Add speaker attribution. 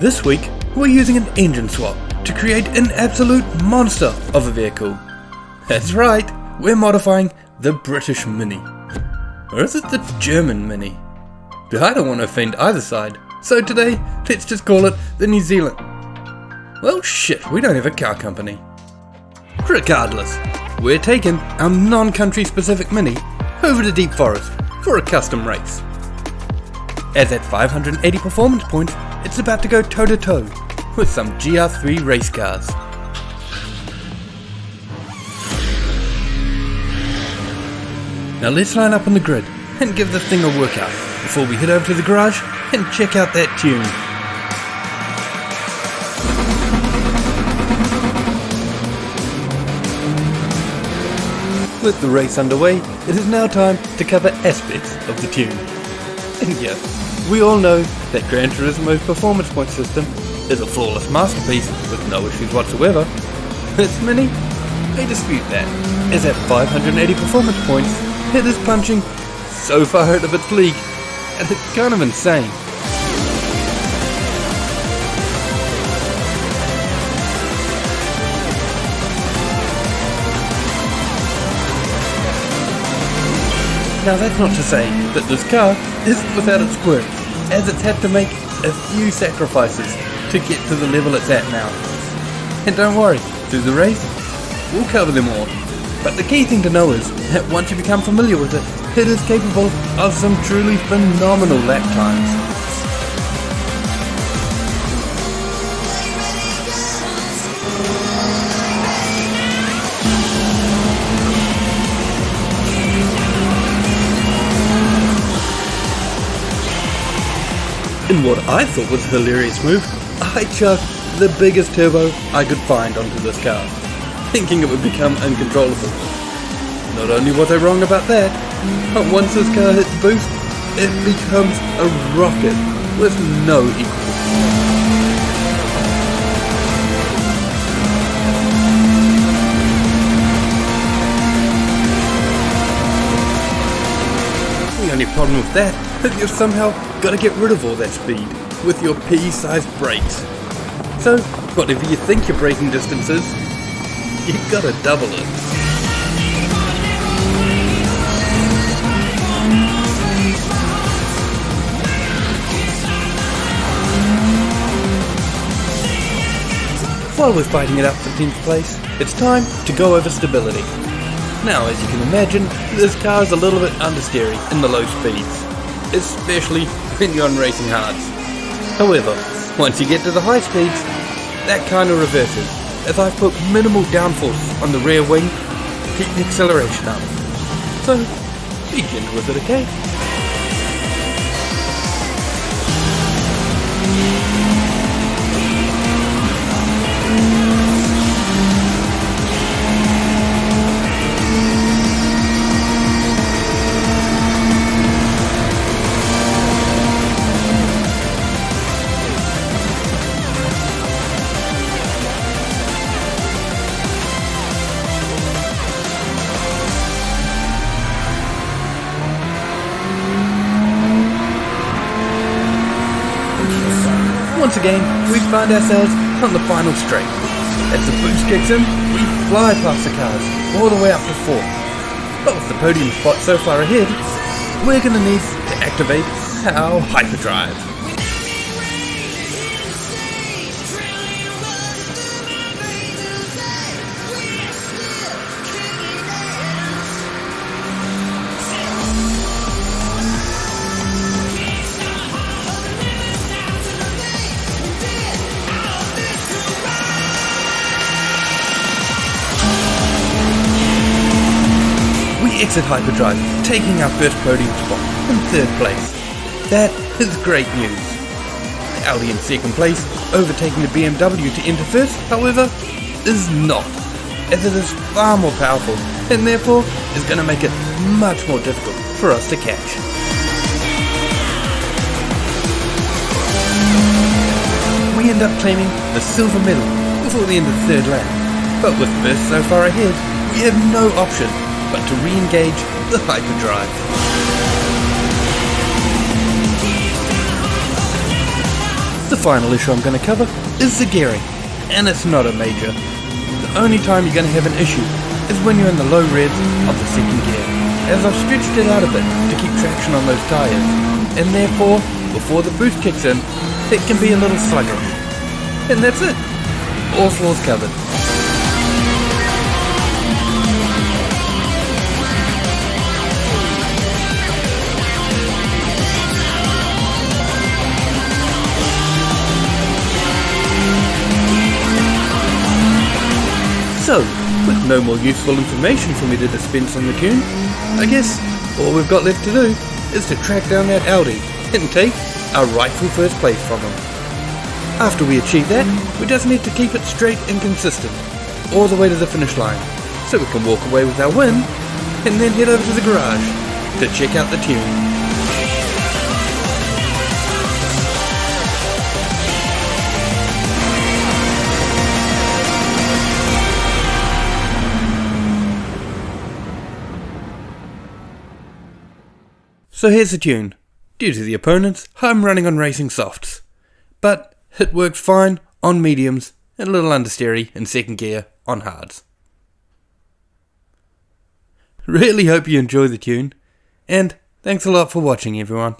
Speaker 1: This week, we're using an engine swap to create an absolute monster of a vehicle. That's right, we're modifying the British Mini. Or is it the German Mini? I don't want to offend either side, so today, let's just call it the New Zealand. Well shit, we don't have a car company. Regardless, we're taking our non-country specific Mini over to Deep Forest for a custom race. As at 580 performance points, it's about to go toe-to-toe with some GR3 race cars. Now let's line up on the grid and give this thing a workout before we head over to the garage and check out that tune. With the race underway, it is now time to cover aspects of the tune. And yes, we all know that Gran Turismo's performance point system is a flawless masterpiece with no issues whatsoever. This Mini, they dispute that, as at 580 performance points, it is punching so far out of its league, and it's kind of insane. Now that's not to say that this car is without its quirks, as it's had to make a few sacrifices to get to the level it's at now. And don't worry, through the race, we'll cover them all. But the key thing to know is that once you become familiar with it, it is capable of some truly phenomenal lap times. In what I thought was a hilarious move, I chucked the biggest turbo I could find onto this car, thinking it would become uncontrollable. Not only was I wrong about that, but once this car hits boost, it becomes a rocket with no equal. The only problem with that is you've somehow got to get rid of all that speed with your pea-sized brakes. So, whatever you think your braking distance is, you've got to double it. While we're fighting it out for 10th place, it's time to go over stability. Now, as you can imagine, this car is a little bit understeery in the low speeds, especially when you're on racing hards. However, once you get to the high speeds, that kind of reverses, as I've put minimal downforce on the rear wing to keep the acceleration up. So, be gentle with it, okay? Once again, we find ourselves on the final straight. As the boost kicks in, we fly past the cars, all the way up to 4th. But with the podium spot so far ahead, we're going to need to activate our hyperdrive. Exit hyperdrive, taking our first podium spot in 3rd place. That is great news. The Audi in 2nd place, overtaking the BMW to enter 1st, however, is not, as it is far more powerful and therefore is going to make it much more difficult for us to catch. We end up claiming the silver medal before the end of the 3rd lap, but with 1st so far ahead, we have no option but to re-engage the hyperdrive. The final issue I'm going to cover is the gearing, and it's not a major. The only time you're going to have an issue is when you're in the low revs of the second gear, as I've stretched it out a bit to keep traction on those tyres, and therefore, before the boost kicks in, it can be a little sluggish. And that's it. All flaws covered. So, with no more useful information for me to dispense on the tune, I guess all we've got left to do is to track down that Audi and take our rightful first place from him. After we achieve that, we just need to keep it straight and consistent, all the way to the finish line, so we can walk away with our win, and then head over to the garage to check out the tune. So here's the tune. Due to the opponents, I'm running on racing softs, but it worked fine on mediums and a little understeery in second gear on hards. Really hope you enjoy the tune, and thanks a lot for watching everyone.